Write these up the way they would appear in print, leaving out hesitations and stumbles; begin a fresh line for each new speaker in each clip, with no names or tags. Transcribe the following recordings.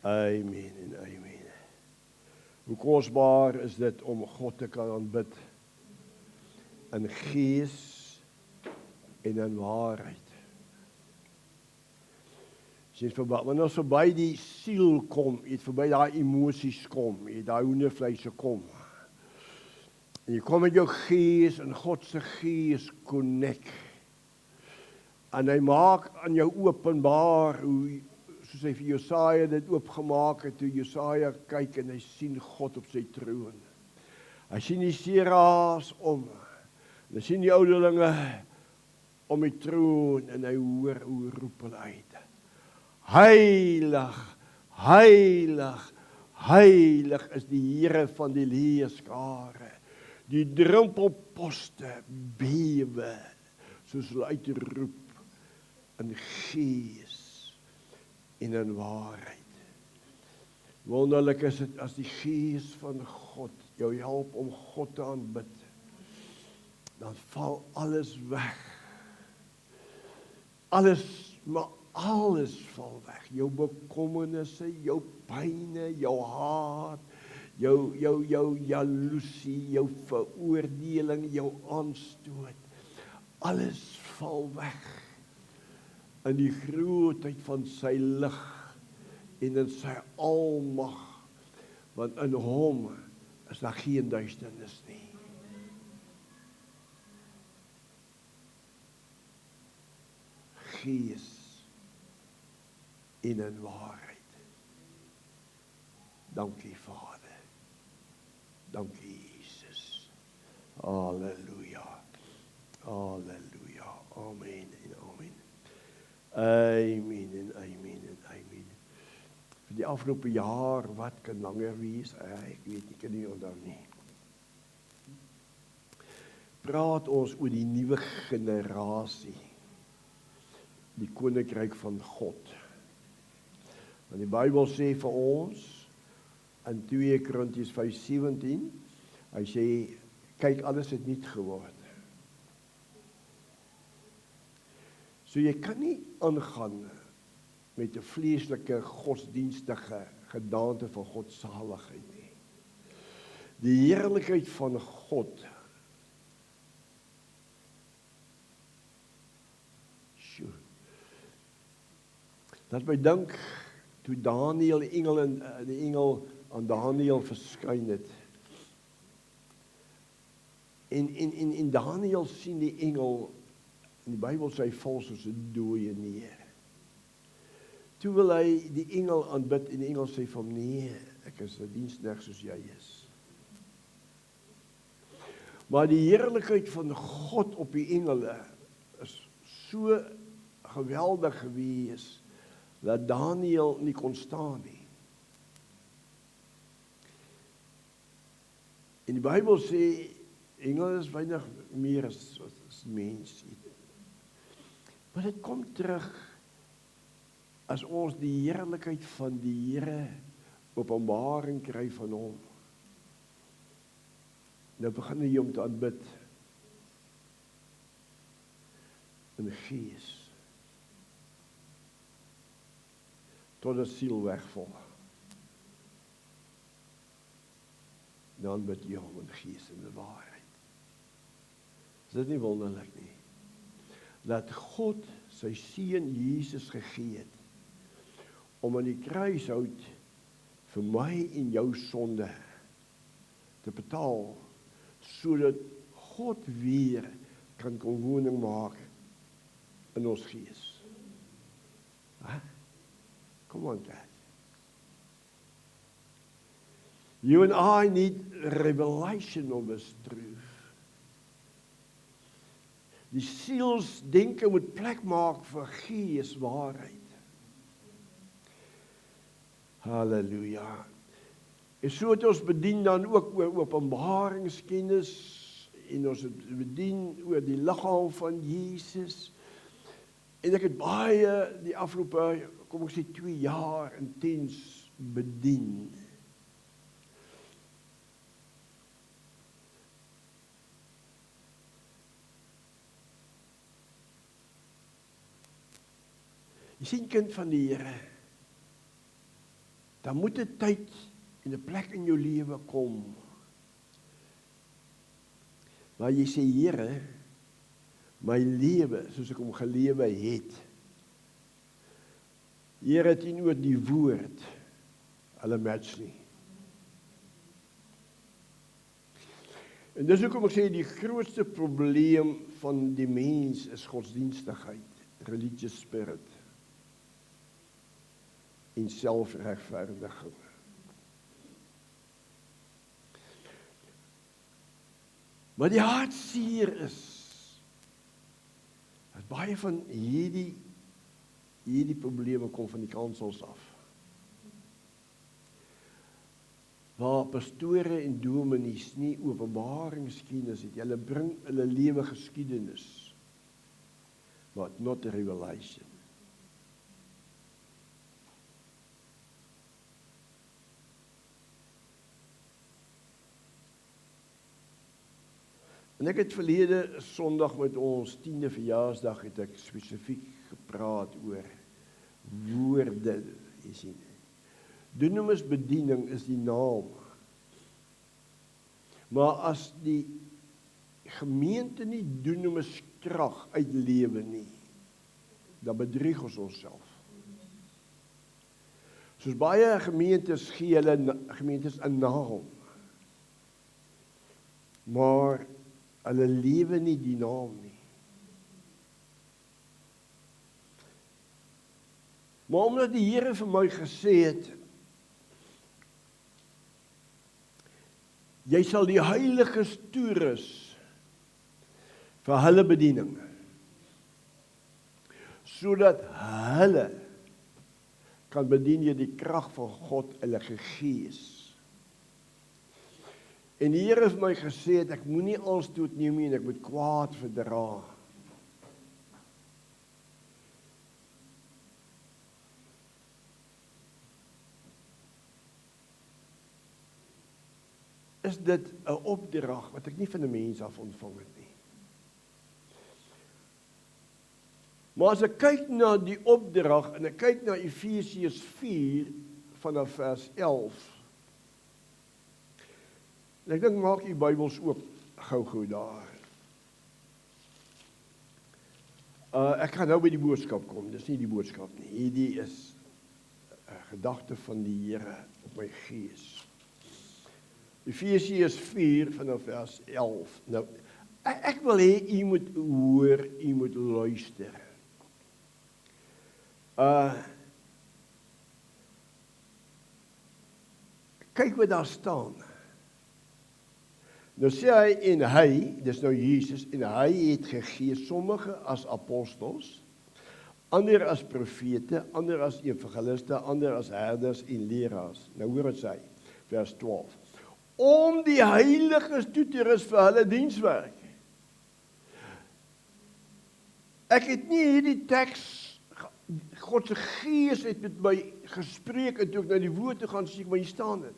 Amen en amen. Hoe kosbaar is dit om God te kan aanbid in gees en in waarheid. As jy wanneer ons verby die siel kom, jy verby daai emosies kom, jy daai hoendervleise kom. En jy kom met jou gees en God se gees connect. En hy maak aan jou openbaar hoe soos hy vir Jesaja dit oopgemaak het, toe Jesaja kyk en hy sien God op sy troon. Hy sien die serafs om, en hy sien die ouderlinge om die troon, en hy hoor hoe roep hulle uit. Heilig, heilig, heilig is die Here van die leerskare. Die drempelposte bewe, soos hulle uitroep in gees en in waarheid. Wonderlik is dit as die gees van God jou help om God te aanbid, dan val alles weg. Maar alles val weg. Jou bekommernisse, jou pyne, jou haat, jou jaloesie, jou veroordeling, jou aanstoot. Alles val weg in die grootheid van sy lig en in sy almag, want in hom is daar geen duisternis nie. Gees en in waarheid. Dankie Vader. Dankie Jesus. Halleluja. Halleluja. Amen en amen. Amen en amen en amen. Vir die afgelope jaar, wat kan langer wees? Ek weet nie, kan nie onthou nie. Praat ons oor die nuwe generasie. Die koninkryk van God. Want die Bybel sê vir ons, in 2 Korintiërs 5:17, hy sê, kyk, alles het nuut geword. So jy kan nie aangaan met 'n vleeslike godsdienstige gedaante van godsaligheid nie. Die heerlikheid van God, dat my dink, toe Daniël, die engel aan Daniël verskyn het, en Daniël sien die engel, en die Bybel sê hy val soos 'n dooie neer. Toe wil hy die engel aanbid, en die engel sê vir hom, nee, ek is 'n diensknegt soos jy is. Maar die heerlikheid van God op die engele is so geweldig gewees, dat Daniël nie kon staan nie. En die Bybel sê, engele is weinig meer as mens. Maar dit kom terug, as ons die heerlikheid van die Here openbaring kry van hom. Nou begin jy om te aanbid in gees. Tot die siel wegval. Dan bid jy hom in gees en in waarheid. Is dit nie wonderlik nie? Dat God sy seun Jesus gegee het, om aan die kruishout vir my en jou sonde te betaal, sodat God weer kan woning maak in ons gees. Come on, Dad. You and I need revelation of this truth. Die sielsdenke moet plek maak vir geeswaarheid. Halleluja. En so het ons bedien dan ook oor openbaringskennis, en ons het bedien oor die liggaam van Jesus. En ek het baie die afgelope, kom ek sê 2 jaar intens bedien. Jy sien, kind van die Here, dan moet 'n tyd en 'n plek in jou lewe kom, waar jy sê, Here, my lewe, soos ek hom gelewe het, Here, teenoor die woord, hulle match nie. En dis hoekom ek sê, die grootste probleem van die mens is godsdienstigheid, religious spirit, en selfregverdiging. Maar die hartseer is, dat baie van hierdie probleme kom van die kansels af. Waar pastore en dominees nie openbaringskennis het, hulle bring hulle lewe geskiedenis, but not a revelation. En ek het verlede Sondag met ons 10de verjaarsdag het ek spesifiek gepraat oor woorde, jy sien. Dunamisbediening is die naam. Maar as die gemeente nie dunamiskrag uitlewe nie, dan bedrieg ons onsself. Soos baie gemeentes gee hulle gemeentes 'n naam, maar hulle lewe nie die naam nie. Maar omdat die Here vir my gesê het, jy sal die heiliges toerus vir hulle bediening, sodat hulle kan bedien deur die krag van God, Heilige Gees. En die Here het vir my gesê, ek moenie alstoot neem nie en ek moet kwaad verdra. Is dit 'n opdrag wat ek nie van 'n mens af ontvang het nie. Maar as ek kyk na die opdrag en ek kyk na Efesiërs 4 vanaf vers 11. En ek dink maak u Bybels oop gou daar. Ek gaan nou by die boodskap kom, dis nie die boodskap nie. Hierdie is 'n gedagte van die Here op my gees. Efesiërs 4 vanaf vers 11. Nou, ek wil hê u moet hoor, u moet luister. Kyk wat daar staan. Nou sê hy, en hy, dis nou Jesus, en hy het gegee sommige as apostels, ander as profete, ander as evangeliste, ander as herders en leraars. Nou hoor wat sê hy, vers 12. Om die heiliges toe te rus vir hulle dienswerk. Ek het nie hierdie teks, God se Gees het met my gespreek, en toe ek na die woord toe gaan, sê ek, maar hier staan dit.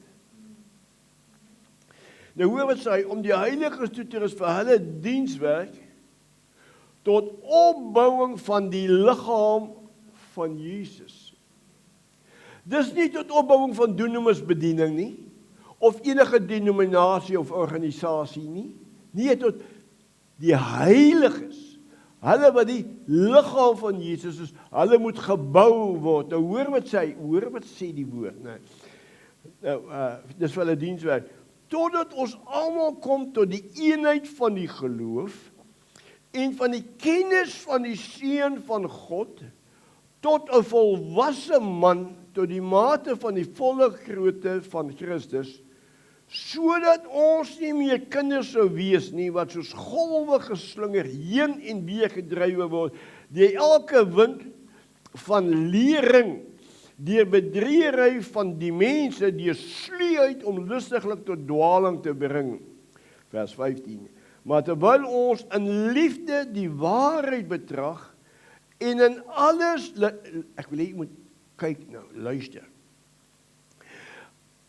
Nou hoor wat sê hy, om die heiliges toe te rus vir hulle dienswerk, tot opbouing van die liggaam van Jesus. Dis nie tot opbouing van dunamisbediening nie, of enige denominasie of organisasie nie. Nee, tot die heiliges. Hulle wat die liggaam van Jesus is, hulle moet gebou word. Nou hoor wat sê die woord. Dis vir hulle dienswerk. Totdat ons almal kom tot die eenheid van die geloof en van die kennis van die Seun van God, tot 'n volwasse man, tot die mate van die volle grootte van Christus, sodat ons nie meer kinders sou wees nie, wat soos golwe geslinger heen en weer gedrywe word, deur elke wind van lering, deur bedriegery van die mense, deur sluwheid om lustiglik tot dwaling te bring. Vers 15. Maar terwyl ons in liefde die waarheid betrag, en in alles, ek wil hê jy moet kyk nou, luister.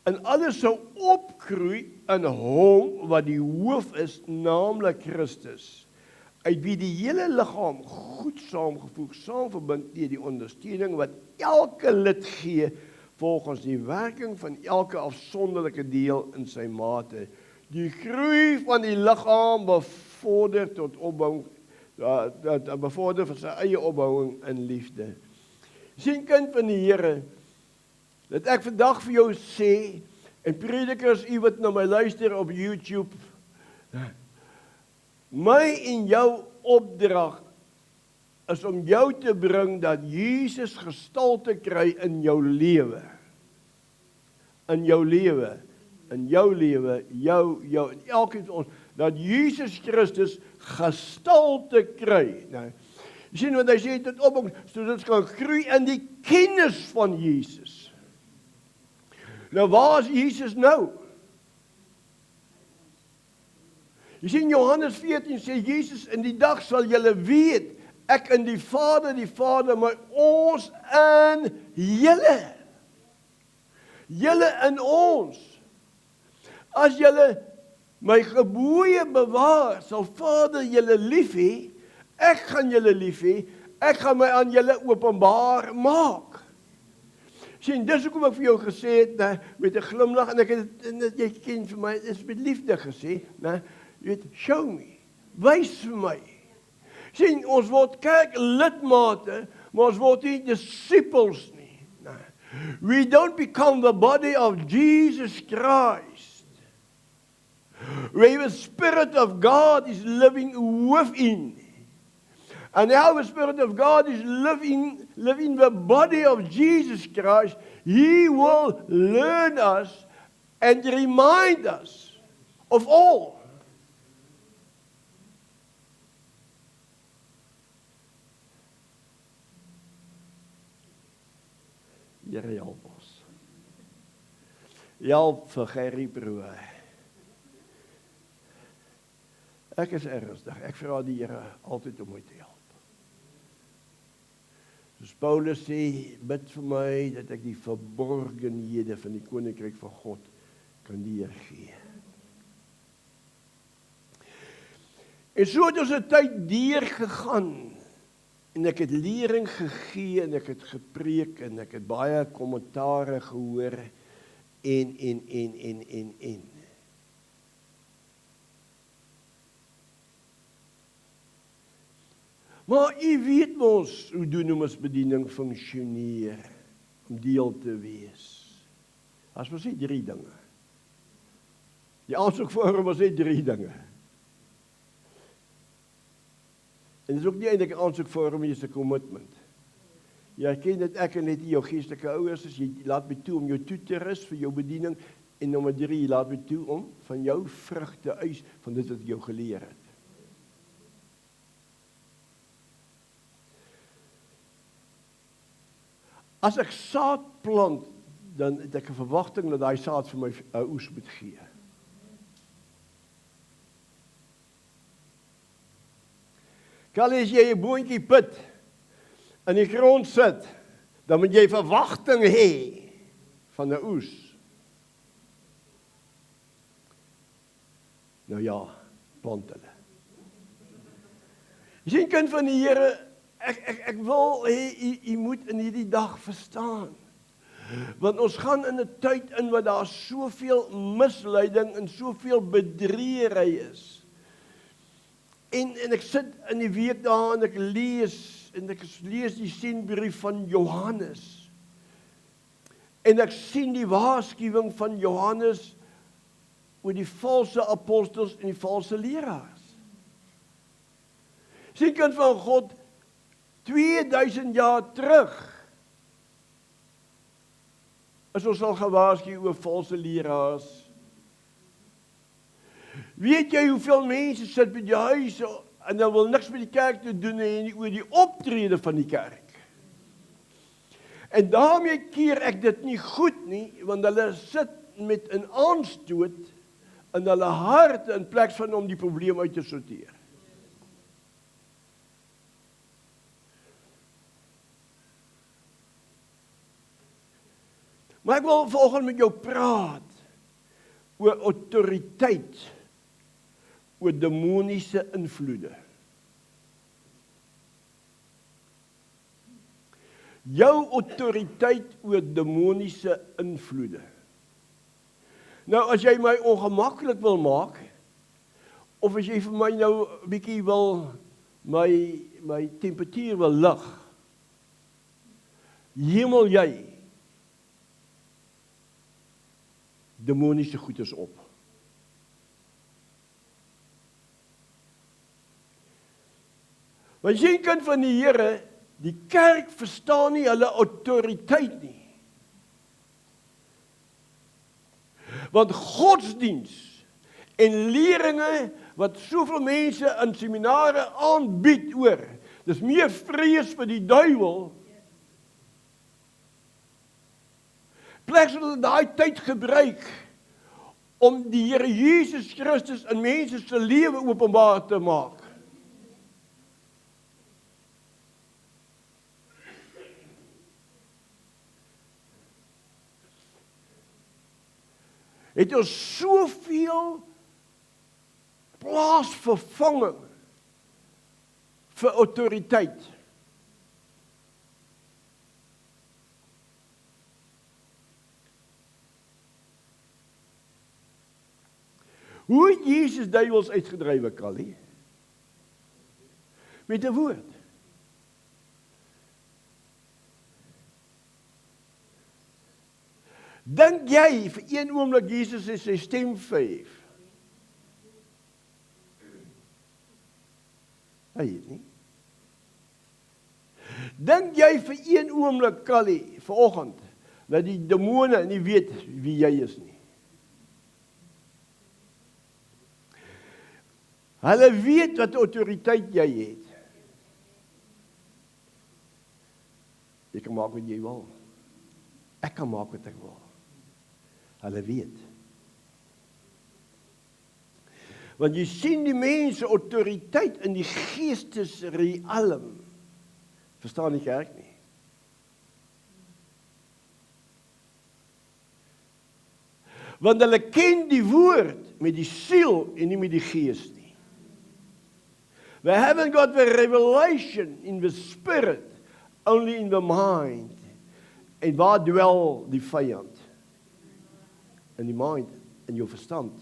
En alles sou opgroei in hom wat die hoof is, naamlik Christus, uit wie die hele liggaam goed saamgevoeg, saamverbind deur die ondersteuning wat elke lid gee volgens die werking van elke afsonderlike deel in sy mate. Die groei van die liggaam bevorder tot opbouing, bevorder vir sy eie opbouing in liefde. Sien, kind van die Here, dat ek vandag vir jou sê, en predikers, u wat na my luister op YouTube, my en jou opdrag is om jou te bring dat Jesus gestalte kry in jou lewe. In jou lewe, in jou lewe, jou, en elkeen van ons, dat Jesus Christus gestalte kry. Nou, jy sien wat hy sê, dit op, sodat ons kan groei in die kennis van Jesus. Nou, waar is Jesus nou? Jy sien, Johannes 14 sê, Jesus, in die dag sal julle weet, ek in die Vader, maar ons in julle. Julle in ons. As julle my gebooie bewaar, sal Vader julle lief hê, ek gaan julle lief hê, ek gaan my aan julle openbaar maak. Sien, dis hoekom ek vir jou gesê het, met 'n glimlag, en ek het dit, jy ken vir my, is met liefde gesê, jy weet, show me, wys vir my. Sien, ons word kerklidmate, maar ons word nie disciples nie. We don't become the body of Jesus Christ. Where the Spirit of God is living within. And how the Spirit of God is living the body of Jesus Christ, He will learn us and remind us of all. Here help ons. Help vir Gerrie Broe. Ek is ernstig. Ek vra die Here altyd om my te help. Soos Paulus sê, bid vir my dat ek die verborgenhede van die koninkryk van God kan deurgee. En so het ons 'n tyd deurgegaan. En ek het lering gegee, en ek het gepreek, en ek het baie kommentare gehoor, en. Maar u weet mos, hoe doen ons bediening funksioneer, om deel te wees. As ons sê 3 dinge. Die aansoekvorm was sê 3 dinge. En dit is ook nie eintlik 'n aansoekvorm, dit is 'n commitment. Jy erken dat ek en net jou geestelike ouers is, jy laat my toe om jou toe te rus vir jou bediening, en nommer 3, jy laat my toe om van jou vrug te eis, van dit wat ek jou geleer het. As ek saad plant, dan het ek 'n verwagting dat daai saad vir my oes moet gee. Kal as jy 'n boontjie put in die grond sit, dan moet jy verwagting hê van 'n oes. Nou ja, plant hulle. Jy sien, kind van die Here, ek wil hê u moet in hierdie dag verstaan. Want ons gaan in 'n tyd in wat daar soveel misleiding en soveel bedriegery is. En ek sit in die week daar en ek lees die sienbrief van Johannes. En ek sien die waarskuwing van Johannes oor die valse apostels en die valse leraars. Sien, kind van God, 2000 jaar terug is ons al gewaarsku oor valse leraars. Weet jy hoeveel mense sit by die huis en hulle wil niks met die kerk te doen hê nie, oor die optrede van die kerk. En daarmee keer ek dit nie goed nie, want hulle sit met 'n aanstoot in hulle hart in plaas van om die probleem uit te sorteer. Maar ek wil vanoggend met jou praat oor autoriteit, oor demoniese invloede. Jou autoriteit oor demoniese invloede. Nou, as jy my ongemaklik wil maak, of as jy vir my nou 'n bietjie wil my temperatuur wil lig, hemel jy demoniese goeders op. Want jy kind van die Here, die kerk verstaan nie hulle autoriteit nie. Want godsdiens en leringe wat soveel mense in seminare aanbied oor, dis meer vrees vir die duiwel. Plek hulle daai tyd gebruik om die Here Jesus Christus in mense se lewe openbaar te maak. Het ons soveel plaasvervanging vir autoriteit. Hoe het Jesus duiwels uitgedrywe, Callie? Met 'n woord. Dink jy vir een oomblik Jesus het sy stem verhef? Hy het nie. Dink jy vir een oomblik, Callie, vanoggend, dat die demone nie weet wie jy is nie? Hulle weet wat autoriteit jy het. Jy kan maak wat jy wil. Ek kan maak wat ek wil. Hulle weet. Want jy sien die mense autoriteit in die geestesrealm. Verstaan die kerk nie? Want hulle ken die woord met die siel en nie met die gees nie. We haven't got the revelation in the spirit, only in the mind. En waar dwel die vyand? In die mind, in jou verstand.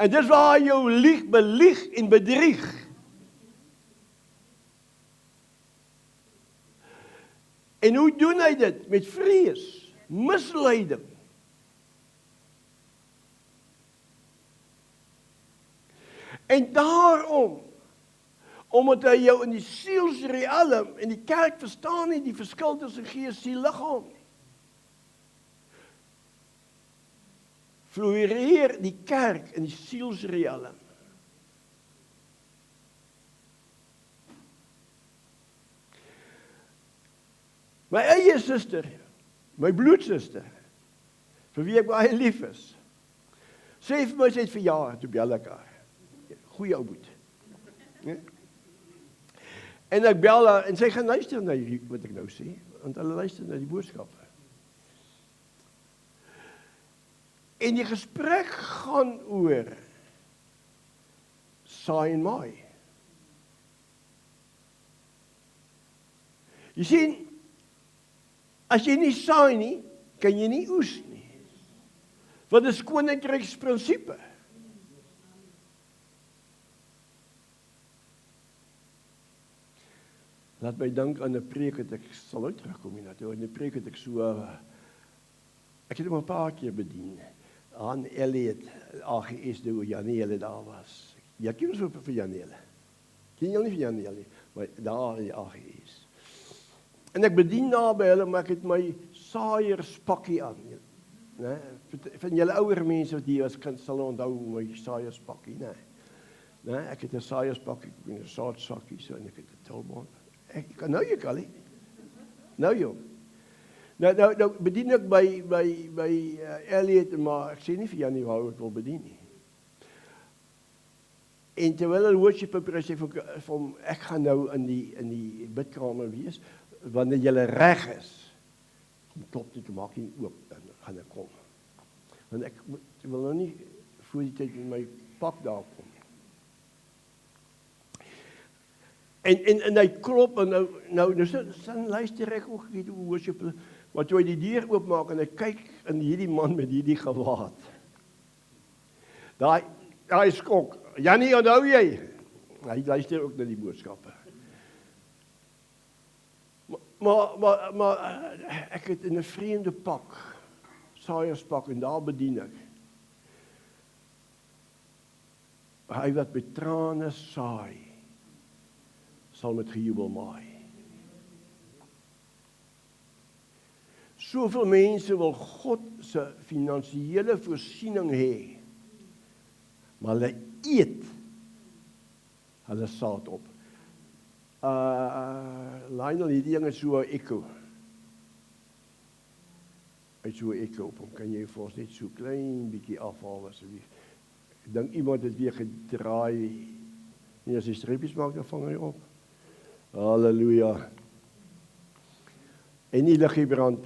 En dis waar jou belieg en bedrieg. En hoe doen hy dit? Met vrees, misleiding. En daarom, omdat hy jou in die sielsrealm, en die kerk verstaan nie die verskil tussen gees, siel, liggaam nie. Floreer die kerk in die sielsrealm. My eie suster, my bloedsuster, vir wie ek baie lief is, sê vir my, sy het verjaar, toe bel ek haar. Goeie ou boet. Nee? En ek bel haar, en sy gaan luister na wat ek nou sê, want hulle luister na die boodskappe. En die gesprek gaan oor saai en maai. Jy sien, as jy nie saai nie, kan jy nie oes nie. Want dit is koninkryksprinsipie. Laat my dink aan 'n preek wat ek sal ooit terugkom hierna. In 'n preek het ek so ek het hom 'n paar keer bedien. Aan Elliot, AGS, toe Janiele daar was. Jy ken ons vir Janiele. Ken jy nie vir Janiele, maar daar in die AGS. En ek bedien daar by hulle, maar ek het my saaierspakkie aan. Né? Van julle ouer mense wat hier as kind sal onthou my saaierspakkie, né? Né? Ek het 'n saaierspakkie, 'n saadsakkie so en ek het 'n tulband. Ek nou jy Callie. Nou jy. Nou bedien ek by Elliot, maar ek sê nie vir Janie waar ek wil bedien nie. En terwyl hulle worship sê vir hom, ek gaan nou in die bidkamer wees, wanneer jy reg is, klop dit, maak nie oop, dan gaan ek kom. Want ek wil nou nie voor die tyd in my pak daar kom. En hy klop, en nou sin luister ek ook nie hoe worship, maar toe hy die deur oopmaak, en hy kyk in hierdie man met hierdie gewaad. Daai skok, Jannie, onthou jy? Hy luister ook na die boodskappe. Maar ek het in 'n vreemde pak, saaierspak, en daar bedien ek. Hy wat met trane saai, sal met gejubel maai. Soveel mense wil God se finansiële voorsiening hê, maar hulle eet hulle saad op. Lionel, hierdie ding is so 'n ekko. Hy so 'n ekko op hom. Kan jy vir ons net so klein bietjie afhaal asseblief? Ek dink iemand het weer gedraai. Nee, as jy streepies maak, dan vang hy op. Halleluja. En die liggie brand.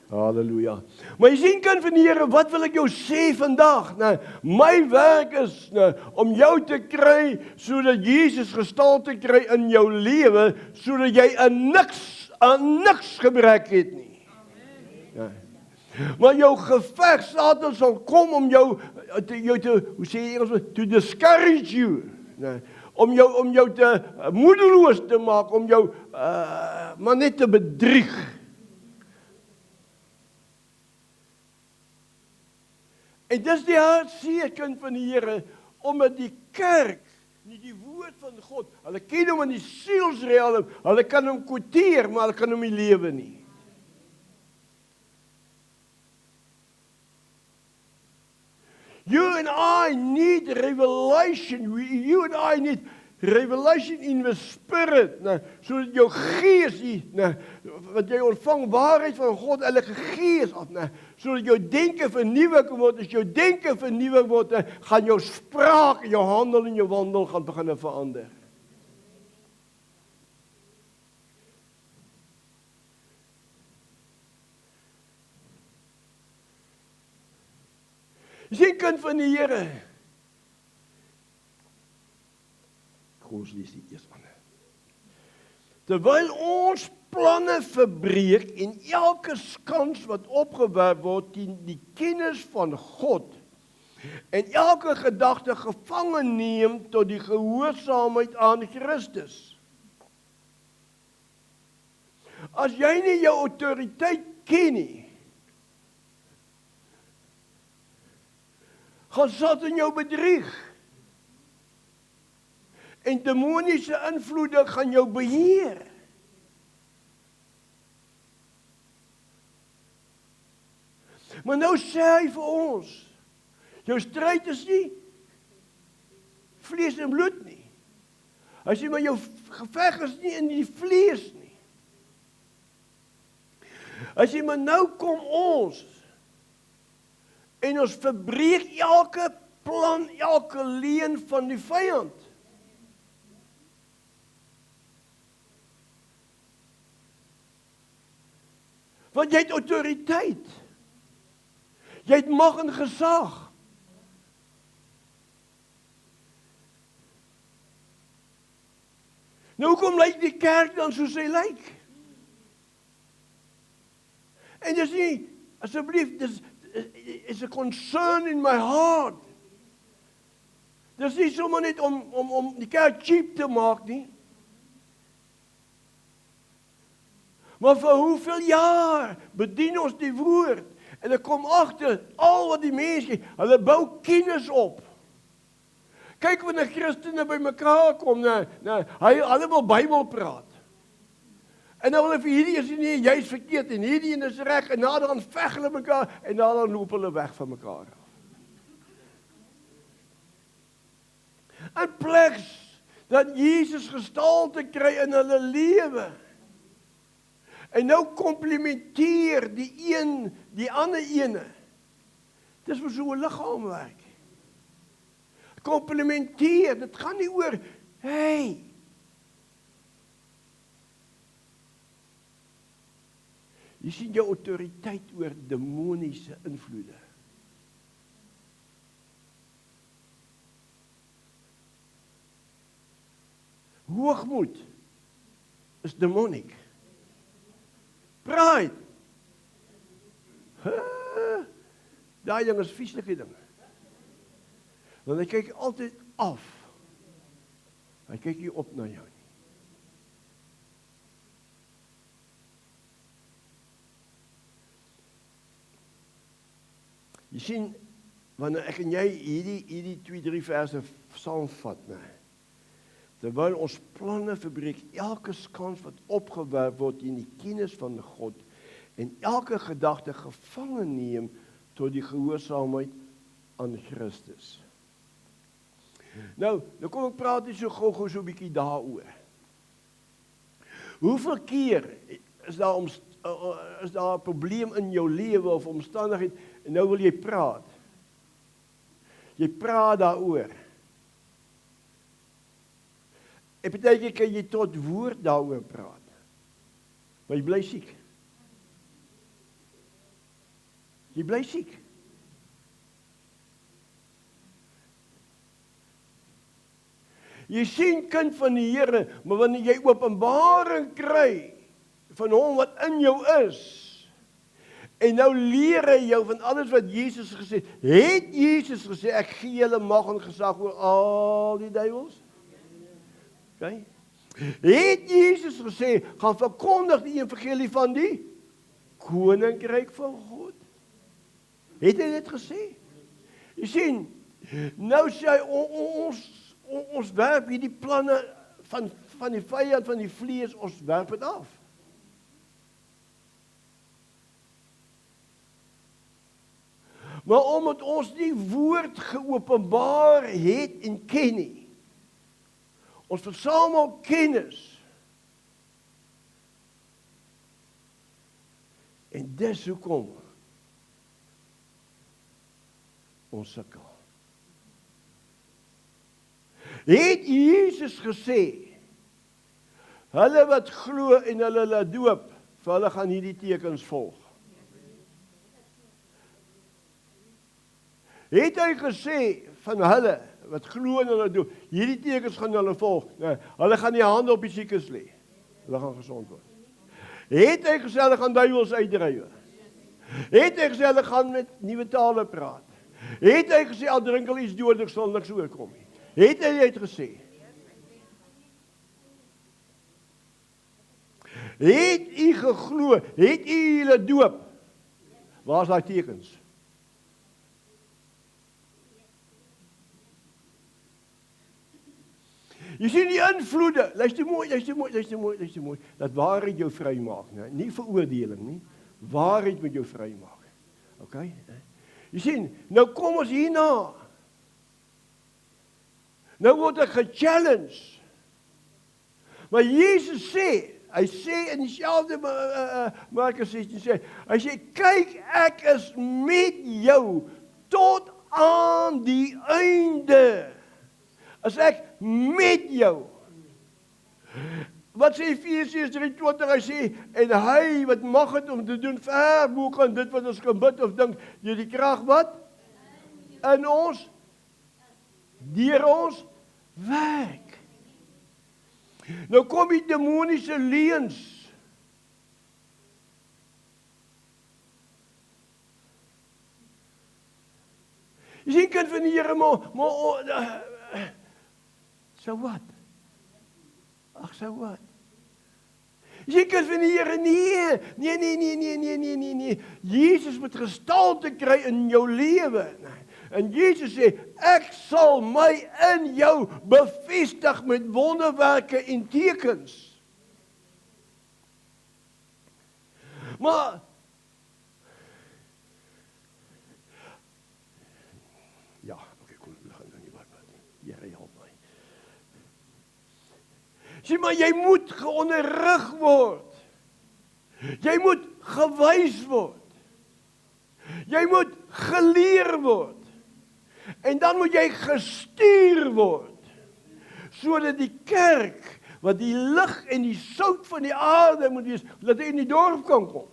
Halleluja. Maar jy sien, kind van die Here, wat wil ek jou sê vandag? Nou, my werk is om jou te kry, sodat Jesus gestalte kry in jou lewe, sodat jy aan niks gebrek het nie. Ja. Maar jou geveg, Satan sal kom om jou te hoe sê jy Engels, to discourage you. Nee, om jou te moedeloos te maak, om jou maar net te bedrieg. En dis die hartseer, kind van die Here, omdat die kerk nie die woord van God, hulle ken hom in die sielsrealm, hulle kan hom quoteer, maar hulle kan hom nie lewe nie. You and I need revelation. You and I need revelation in the spirit. Sodat jou gees, wat jy ontvang waarheid van God, hulle gees af, sodat jou denke vernuwe word. As jou denke vernuwe word, gaan jou spraak, jou handel en jou wandel gaan begin verander. Jy sien, kind van die Here. Kom ons lees dit eers aan. Terwyl ons planne verbreek en elke skans wat opgewerp word teen die kennis van God en elke gedagte gevange neem tot die gehoorsaamheid aan Christus. As jy nie jou autoriteit ken nie, gaan Satan jou bedrieg. En demoniese invloede gaan jou beheer. Maar nou sê hy vir ons, jou stryd is nie vlees en bloed nie. Hy sê maar jou geveg is nie in die vlees nie. Hy sê maar nou kom ons en ons verbreek elke plan, elke leuen van die vyand. Want jy het autoriteit. Jy het mag en gesag. Nou hoekom lyk die kerk dan soos hy lyk? En dis nie, asseblief, dis is a concern in my heart. Dis nie sommer net om die kerk cheap te maak nie. Maar vir hoeveel jaar bedien ons die woord, en ek kom agter, al wat die mense, hulle bou kennis op. Kyk wanneer Christene by mekaar kom, hulle wil Bybel praat. En nou wil hy vir hierdie is nie, jy is verkeerd, en hierdie is reg, en naderhand veg hulle mekaar, en naderhand loop hulle weg van mekaar af. In plek dat Jesus gestalte kry in hulle lewe. En nou komplimenteer die een, die ander ene. Dis vir so 'n liggaam werk. Komplimenteer, dit gaan nie oor, hey, jy sien jou autoriteit oor demoniese invloede. Hoogmoed is demoniek. Pride. Daai ding is vieslike ding. Want hy kyk altyd af. Hy kyk nie op na jou nie. Jy sien, wanneer ek en jy hierdie 2-3 verse saamvat, terwyl ons planne verbreek, elke skans wat opgewerp word in die kennis van God, en elke gedagte gevangen neem tot die gehoorsaamheid aan Christus. Nou kom ek praat nie so gou so 'n bietjie daaroor. Hoeveel keer is daar 'n probleem in jou lewe of omstandigheid, en nou wil jy praat. Jy praat daaroor. En partykeer kan jy tot woord daaroor praat. Maar jy bly siek. Jy bly siek. Jy sien kind van die Here, maar wanneer jy openbaring kry van hom wat in jou is, en nou leer hy jou van alles wat Jesus gesê het Jesus gesê, ek gee julle mag en gesag oor al die duiwels? Okay. Het Jesus gesê, gaan verkondig die evangelie van die koninkryk van God? Het hy dit gesê? Jy sien, nou sê hy, ons werp hierdie planne van die vyand van die vlees, ons werp dit af. Maar omdat ons die woord geopenbaar het en ken nie, ons versamel kennis, en dis hoekom ons sukkel. Het Jesus gesê, hulle wat glo en hulle laat doop, vir hulle gaan hierdie tekens volg. Het hy gesê van hulle wat glo en hulle doop, hierdie tekens gaan hulle volg. Nee, hulle gaan nie hande op die siekes lê. Hulle gaan gesond word. Het hy gesê hulle gaan duiwels uitdryf? Het hy gesê hulle gaan met nuwe tale praat? Het hy gesê al drink hulle iets dodeliks sal niks oorkom nie? Het hy dit gesê? Het u geglo? Het u hulle doop? Waar is daai tekens? Jy sien die invloede, luister mooi, dat waarheid jou vry maak, nie veroordeling nie, waarheid moet jou vry maak. Okay? Jy sien, nou kom ons hierna. Nou word ek gechallenged. Maar Jesus sê, hy sê in dieselfde Markus 16 sê, hy sê, kyk ek is met jou tot aan die einde. As ek met jou. Wat sê Efesiërs 3:20, hy sê, en hy wat mag het om te doen ver bo kan dit wat ons kan bid of dink, deur die krag wat? In ons, deur ons werk. Nou kom die demoniese leuns. Jy sien kind van die Here, maar so wat? Ag, so wat? Jy kan van die Here, nee. Jesus moet gestalte kry in jou lewe. En Jesus sê, ek sal my in jou bevestig met wonderwerke en tekens. Maar ja, okay, kom, we gaan dan nie waar praat nie. Here help my. Sien maar, jy moet geonderrig word. Jy moet gewys word. Jy moet geleer word. En dan moet jy gestuur word. Sodat die kerk, wat die lig en die sout van die aarde moet wees, dat hy in die dorp kan kom.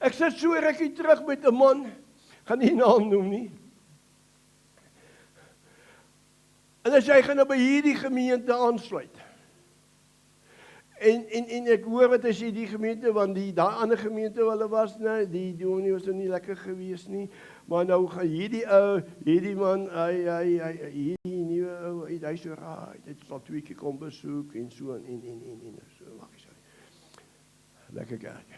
Ek sit so rukkie terug met 'n man, gaan nie naam noem nie. En hy sê, hy gaan nou by hierdie gemeente aansluit. En ek hoor wat hy sê, die gemeente, want daai ander gemeente waar hulle was, nee, die dominee was nie lekker gewees nie, maar nou gaan hierdie man, hierdie nuwe ou, hy so raai, hy sal 2 keer kom besoek, en so, en so, wacht ek sê, lekker kerk.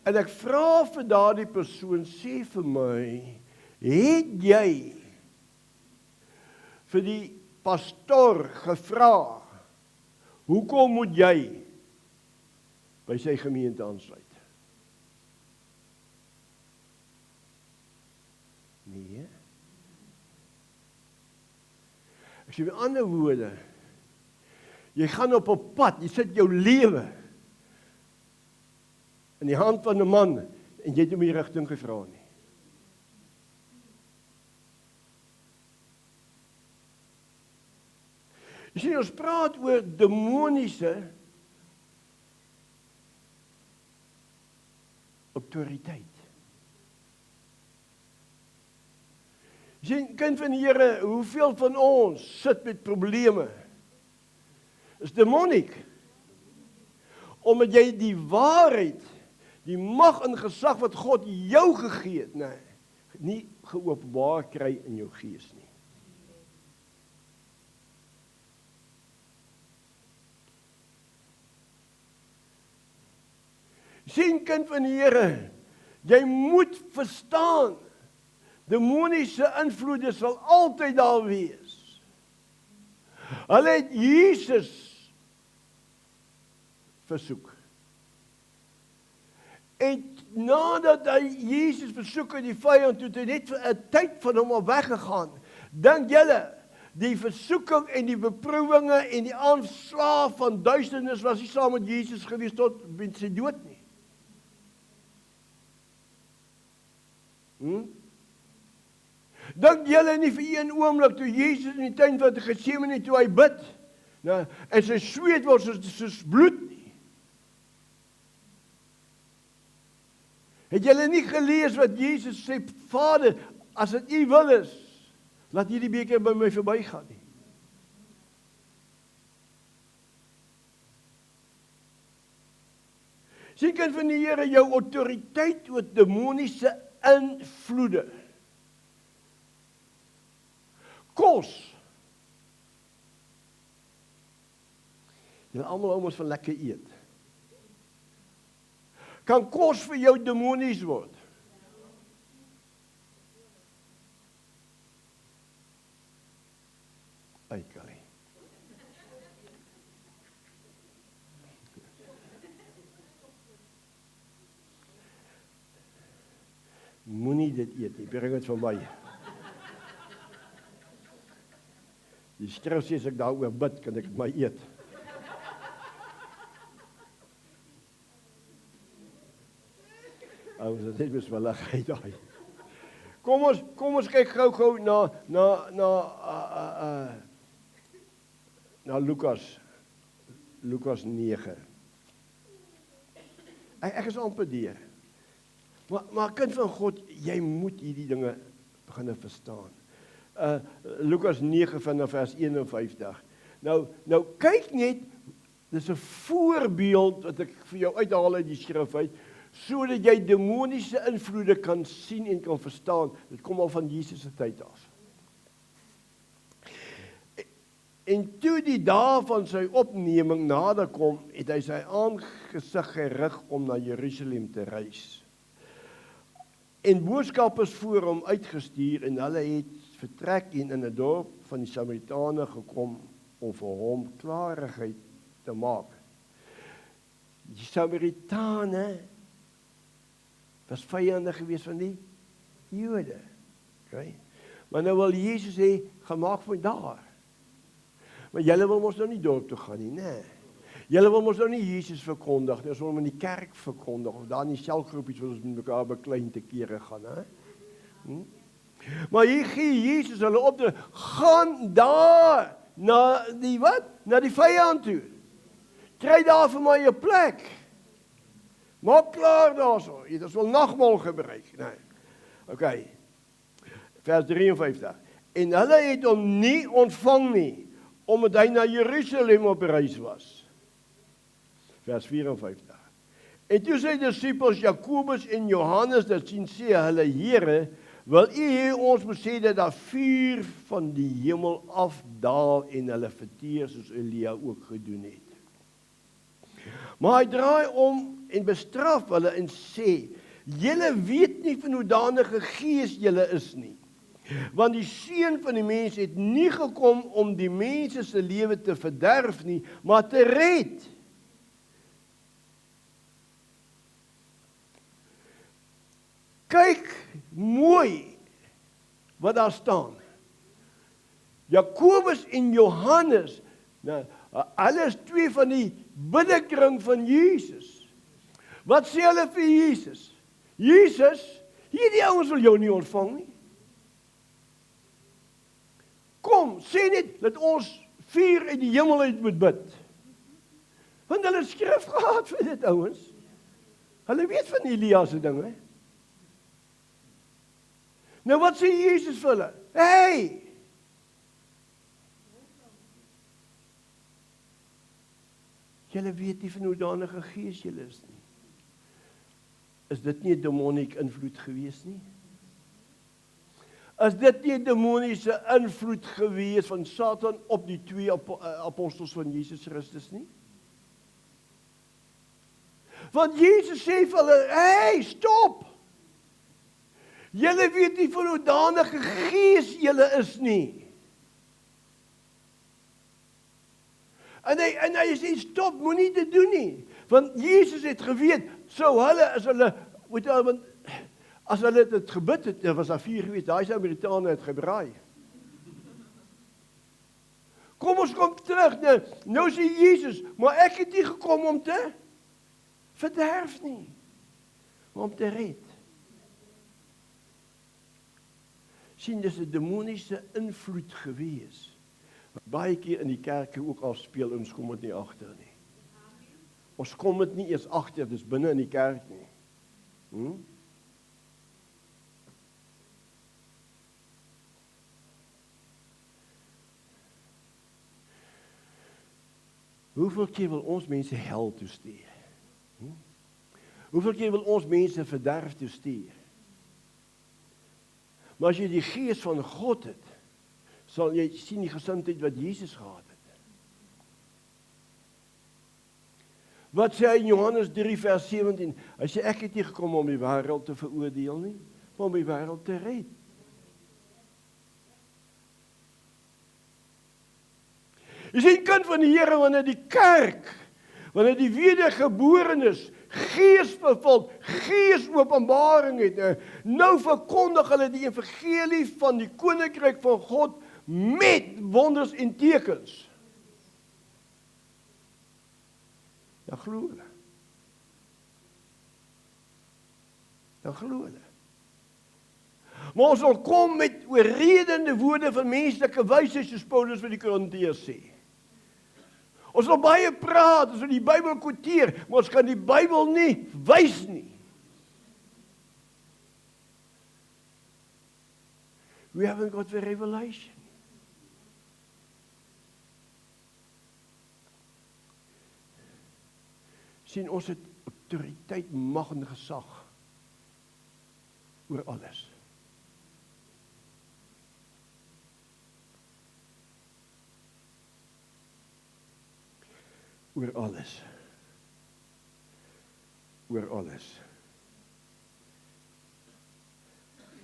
En ek vra vir daardie persoon, sê vir my, het jy vir die pastoor gevra, hoekom moet jy by sy gemeente aansluit? Nee. Ek sê met ander woorde, jy gaan op 'n pad, jy sit jou lewe in die hand van 'n man, en jy het hom die rigting gevra nie. Jy sien, ons praat oor demoniese autoriteit. Jy sien, kind van die Here, hoeveel van ons sit met probleme? Is demoniek. Omdat jy die waarheid, die mag en gesag wat God jou gegee het, nee, nie geopenbaar kry in jou gees nie. Sien, kind van die Here, jy moet verstaan, demoniese invloede sal altyd daar wees. Hulle het Jesus versoek. En nadat hy Jesus versoek in die vyand, toe het hy net vir 'n tyd van hom al weggegaan. Dink julle, die versoeking en die beproewinge en die aanslae van duisternis was nie saam met Jesus gewees tot sy dood nie. Dink julle nie vir een oomblik toe Jesus in die tuin van Getsemane toe hy bid, nou, en sy sweet word soos bloed nie. Het julle nie gelees wat Jesus sê, Vader, as dit U wil is, laat hierdie beker by my verbygaan nie. Sien, kind van die Here, jou autoriteit oor demoniese invloede. Kos. Julle almal hou mos van lekker eet. Kan kos vir jou demonies word? Uitkry. Moenie dit eet nie, bring dit van my. Die skrif sê as ek daaroor bid, kan ek my eet. Ou, dit is beswilligheid daai. Kom ons kyk gou na Lukas 9. Ek is amper deur. Maar kind van God, jy moet hierdie dinge begin verstaan. Lukas 9 vanaf vers 51. Nou kyk net, dis 'n voorbeeld wat ek vir jou uithaal uit die skrif uit, sodat jy demoniese invloede kan sien en kan verstaan. Dit kom al van Jesus se tyd af. En toe die dae van sy opneming nader kom, het hy sy aangesig gerig om na Jerusalem te reis. En boodskappers voor hom uitgestuur, en hulle het vertrek en in 'n dorp van die Samaritane gekom om vir hom klarigheid te maak. Die Samaritane was vyande gewees van die Jode. Okay? Maar nou wil Jesus sê, gaan maak van daar. Maar julle wil ons nou nie dorp toe gaan nie, nee. Julle wil ons nou nie Jesus verkondig, ons wil hom in die kerk verkondig, of daar in die selgroepies wat ons met mekaar beklein te kere gaan, hè? Maar hier gee Jesus hulle op, gaan daar, na die wat? Na die vyand toe. Kry daar vir my 'n plek. Maak klaar daarso, dit is wel nagmaal gebruik, nee. Okay. Vers 53. En hulle het hom nie ontvang nie, omdat hy na Jerusalem op reis was. Vers 54. En toe sy disippels Jakobus en Johannes dit sien, sê hulle, Here, wil u hê ons moet sê dat daar vuur van die hemel afdaal en hulle verteer soos Elia ook gedoen het. Maar hy draai om en bestraf hulle en sê, julle weet nie van hoedanige gees julle is nie. Want die Seun van die mens het nie gekom om die mense se lewe te verderf nie, maar te red. Kyk mooi wat daar staan. Jakobus en Johannes, nou, hulle is twee van die binnekring van Jesus. Wat sê hulle vir Jesus? Jesus, hierdie ouens wil jou nie ontvang nie. Kom, sê net dat ons vuur uit die hemel uit moet bid. Want hulle het skrif gehad vir dit ouens. Hulle weet van Elia se dinge. Nou wat sê Jesus vir hulle? Hey! Julle weet nie van hoedanige gees julle is nie. Is dit nie 'n demoniese invloed gewees nie? Is dit nie 'n demoniese invloed gewees van Satan op die twee apostels van Jesus Christus nie? Want Jesus sê vir hulle, hey, stop! Julle weet nie van hoedanige gees julle is nie. En hy sê, stop, moenie dit doen nie. Want Jesus het geweet, so hulle, as hulle dit gebid het, was daar vuur geweest, daai se Amerikaane het gebraai. Kom ons kom terug, nou sê Jesus, maar ek het nie gekom om te verderf nie, maar om te red. Sien, dis 'n demoniese invloed gewees. Wat baie keer in die kerke ook al speel, ons kom dit nie agter nie. Ons kom dit nie eers agter, dis binne in die kerk nie. Hoeveel keer wil ons mense hel toe stuur? Hoeveel keer wil ons mense verderf toe stuur? Maar as jy die gees van God het, sal jy sien die gesindheid wat Jesus gehad het. Wat sê hy in Johannes 3 vers 17? Hy sê, ek het nie gekom om die wêreld te veroordeel nie, maar om die wêreld te red. Jy sien, kind van die Here, wanneer die kerk, wanneer die wedergeborenes, gees vervuld, gees openbaring het, nou verkondig hulle die evangelie van die koninkryk van God met wonders en tekens. Dan glo hulle. Dan glo hulle. Maar ons wil kom met oorredende woorde van menslike wysheid, soos Paulus vir die Korintiërs sê. Ons wil baie praat, ons wil die Bybel quoteer, maar ons kan die Bybel nie wys nie. We haven't got the revelation. Sien, ons het autoriteit, mag en gesag oor alles. Oor alles. Oor alles.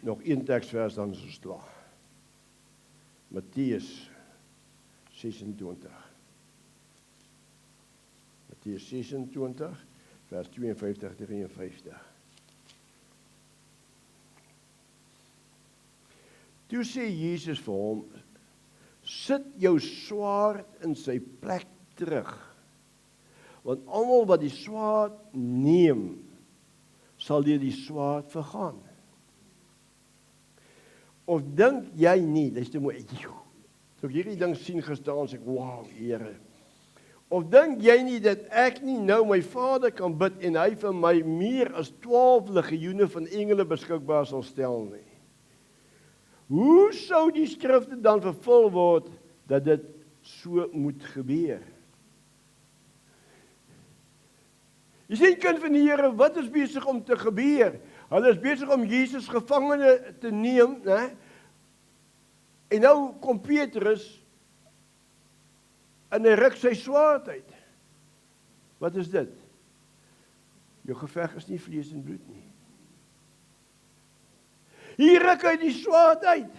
Nog een teksvers, dan is ons klaar. Matteus 26. Matteus 26, vers 52-53. Toe sê Jesus vir hom, sit jou swaard in sy plek terug. Want almal wat die swaard neem, sal deur die swaard vergaan. Of dink jy nie, luister mooi, toe ek hierdie ding sien gestaan, sê ek, wow, Here. Of dink jy nie dat ek nie nou my Vader kan bid en hy vir my meer as 12 legioene van engele beskikbaar sal stel nie? Hoe sou die skrifte dan vervul word, dat dit so moet gebeur? Jy sien, kind van die Here, wat is besig om te gebeur? Hulle is besig om Jesus gevangene te neem, né? En nou kom Petrus, en hy ruk sy swaard uit. Wat is dit? Jou geveg is nie vlees en bloed nie. Hier ruk hy die swaard uit.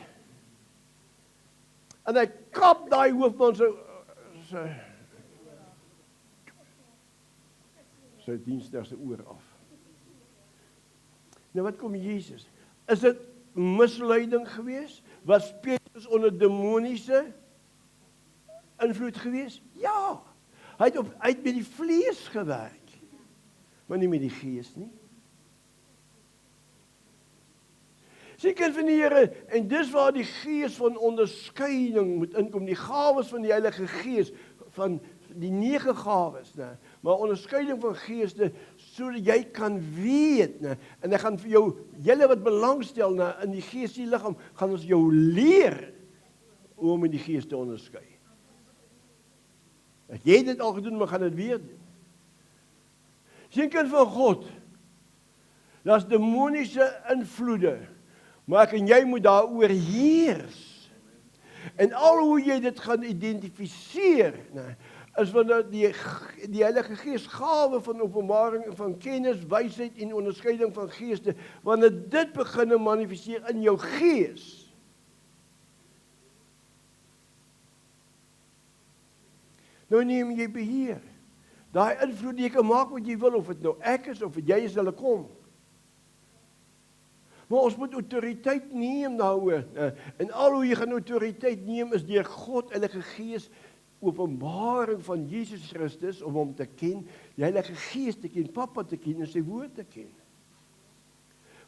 En hy kap daai hoofman sy diensknegt se oor af. Nou wat kom Jesus? Is dit misleiding gewees? Was Petrus onder demoniese invloed gewees? Ja. Hy het met die vlees gewerk, maar nie met die gees nie. Sien, kind van die Here, en dis waar die gees van onderskeiding moet inkom, die gawes van die Heilige Gees, van die 9 gawes, né? Maar onderskeiding van geeste, sodat jy kan weet, né? En hy gaan vir jou, julle wat belangstel na in die gees, die liggaam, gaan ons jou leer hoe om in die gees te onderskei. As jy dit al gedoen, maar gaan dit weer doen. Sien, kind van God, daar's demoniese invloede, maar ek en jy moet daaroor heers. En al hoe jy dit gaan identifiseer, né, is wanneer die Heilige Gees gawe van openbaring en van kennis, wysheid en onderskeiding van geeste, wanneer dit begin manifesteer in jou gees. Nou neem jy beheer. Daai invloed jy kan maak wat jy wil, of dit nou ek is, of jy is, hulle kom. Maar ons moet autoriteit neem daaroor. En al hoe jy gaan autoriteit neem, is deur God, Heilige Gees, openbaring van Jesus Christus, om hom te ken, die Heilige Gees te ken, Papa te ken, en sy woord te ken.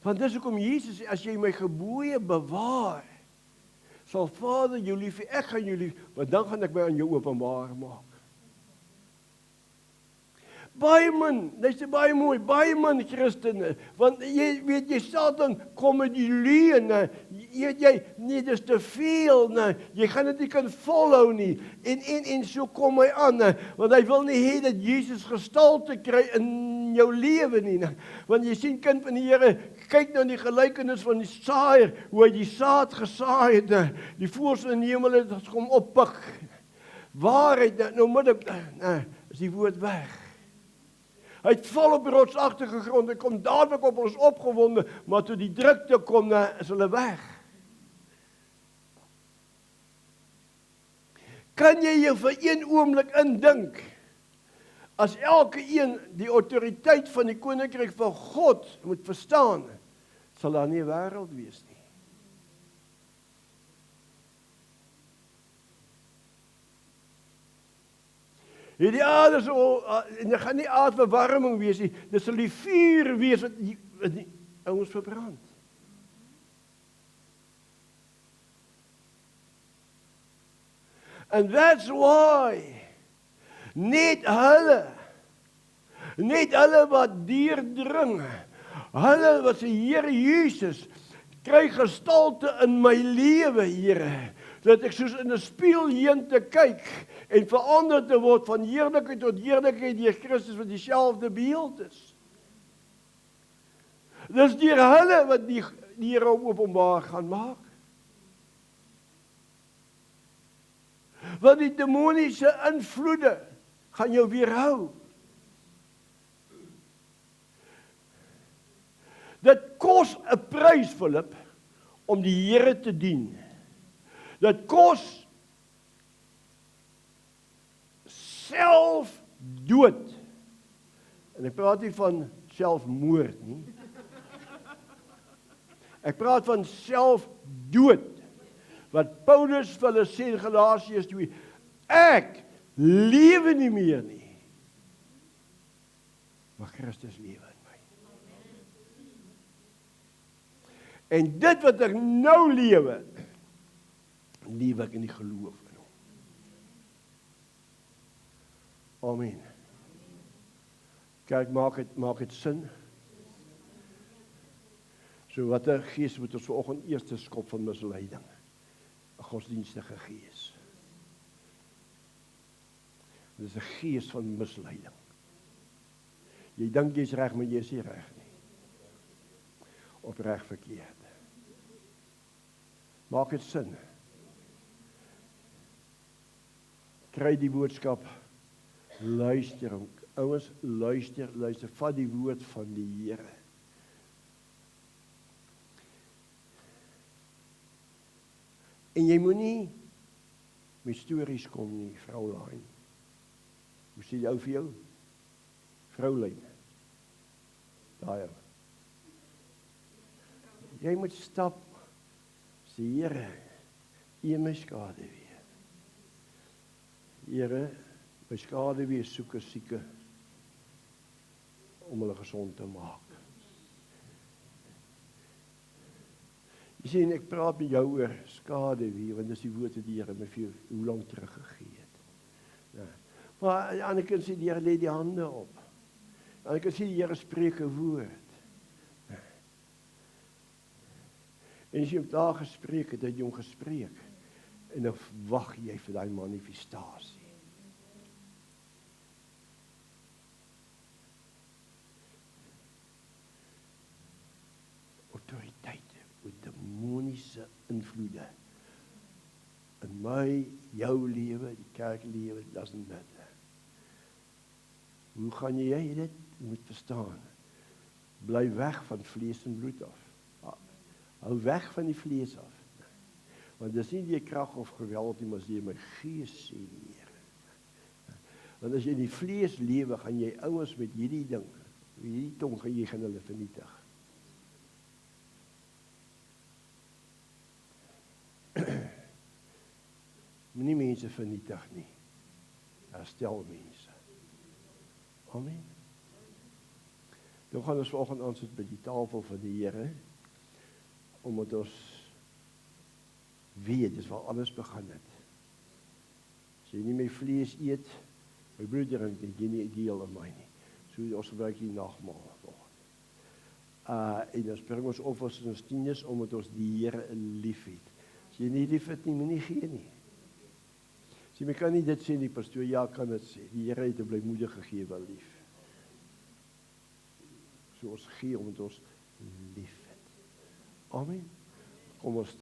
Want dis hoekom Jesus sê, as jy my gebooie bewaar, sal Vader jou lief hê, ek gaan jou lief, want dan gaan ek my aan jou openbaar maak. Baie min, dis baie mooi, baie min Christene, want jy weet, jy Satan kom met die leuen, jy nee, dis te veel, jy gaan dit nie kan volhou nie, en so kom hy aan, want hy wil nie hê dat Jesus gestalte kry in jou lewe nie, want jy sien, kind van die Here, kyk nou die gelykenis van die saaier, hoe hy die saad gesaai het, die voëls in die hemel het kom oppik, waarheid, nou moet ek, is die woord weg. Hy het val op die rotsagtige grond, hy kom dadelik op ons opgewonde, maar toe die drukte kom, is hulle weg. Kan jy jou vir een oomblik indink, as elke een die autoriteit van die koninkryk van God moet verstaan, sal daar nie 'n wêreld wees nie. Die aarde en dit gaan nie aardverwarming wees nie, dit sal die vuur wees wat die ouens verbrand. And that's why net hulle wat deurdring, hulle wat sê, Here Jesus, kry gestalte in my lewe, Here, dat ek soos in 'n spieël heen te kyk en verander te word van heerlikheid tot heerlikheid deur Christus wat dieselfde beeld is. Dis deur hulle wat die Here openbaar gaan maak. Want die demoniese invloede gaan jou weerhou. Dit kos 'n prys, Philip, om die Here te dien. Dit kos selfdood. En ek praat nie van selfmoord nie. Ek praat van selfdood. Wat Paulus vir hulle sê in Galasiërs 2, ek lewe nie meer nie, maar Christus lewe in my. En dit wat ek nou lewe ek in die geloof in hom. Amen. Kyk, maak het sin. So watter gees moet ons vanoggend eers skop van misleiding? 'n Godsdienstige gees. Dit is 'n gees van misleiding. Jy dink jy's reg, maar jy is nie reg nie. Opreg verkeerd. Maak dit sin? Kry die boodskap, luister, ouens, luister, vat die woord van die Here. En jy moenie met stories kom nie, vroulein. Hoe sê jy vir jou? Vroulein. Daai. Jy moet stap, sê Here, U my skade weer. Here, my skade weer soek 'n sieke om hulle gesond te maak. Jy sien, ek praat met jou oor skade weer, want dis die woord wat die Here my vir hoe lank terug gegee het. Ja. Maar aan die ander kant sê die Here lê die hande op. Aan die ander kant sê die Here spreek 'n woord. En as jy op daar gespreek het, het jy hom gespreek. En dan wag jy vir daai manifestasie. Autoriteite met demoniese invloede. In my, jou lewe, die kerklewe, doesn't matter. Hoe gaan jy dit? Jy moet verstaan. Bly weg van vlees en bloed af. Hou weg van die vlees af. Want dis nie die krag of geweld nie, maar dis my gees sê die Here. Want as jy in die vlees lewe, gaan jy ouens met hierdie ding, hierdie tong, jy gaan hulle vernietig. Moenie mense vernietig nie. Herstel mense. Amen. Dan gaan ons vanoggend aansit by die tafel van die Here, omdat ons weet, dis waar alles begin het. As jy nie my vlees eet, my bloed drink, jy nie deel in my nie. So ons gebruik die nagmaal vanoggend. En ons bring ons offers en ons tiendes, omdat ons die Here lief het. As jy nie lief het nie, moenie gee nie. Sê, my kan nie dit sê nie, pastoor, ja, kan dit sê. Die Here het 'n blymoedige gegee wel lief. So ons gee, omdat ons lief het. Amen. Kom ons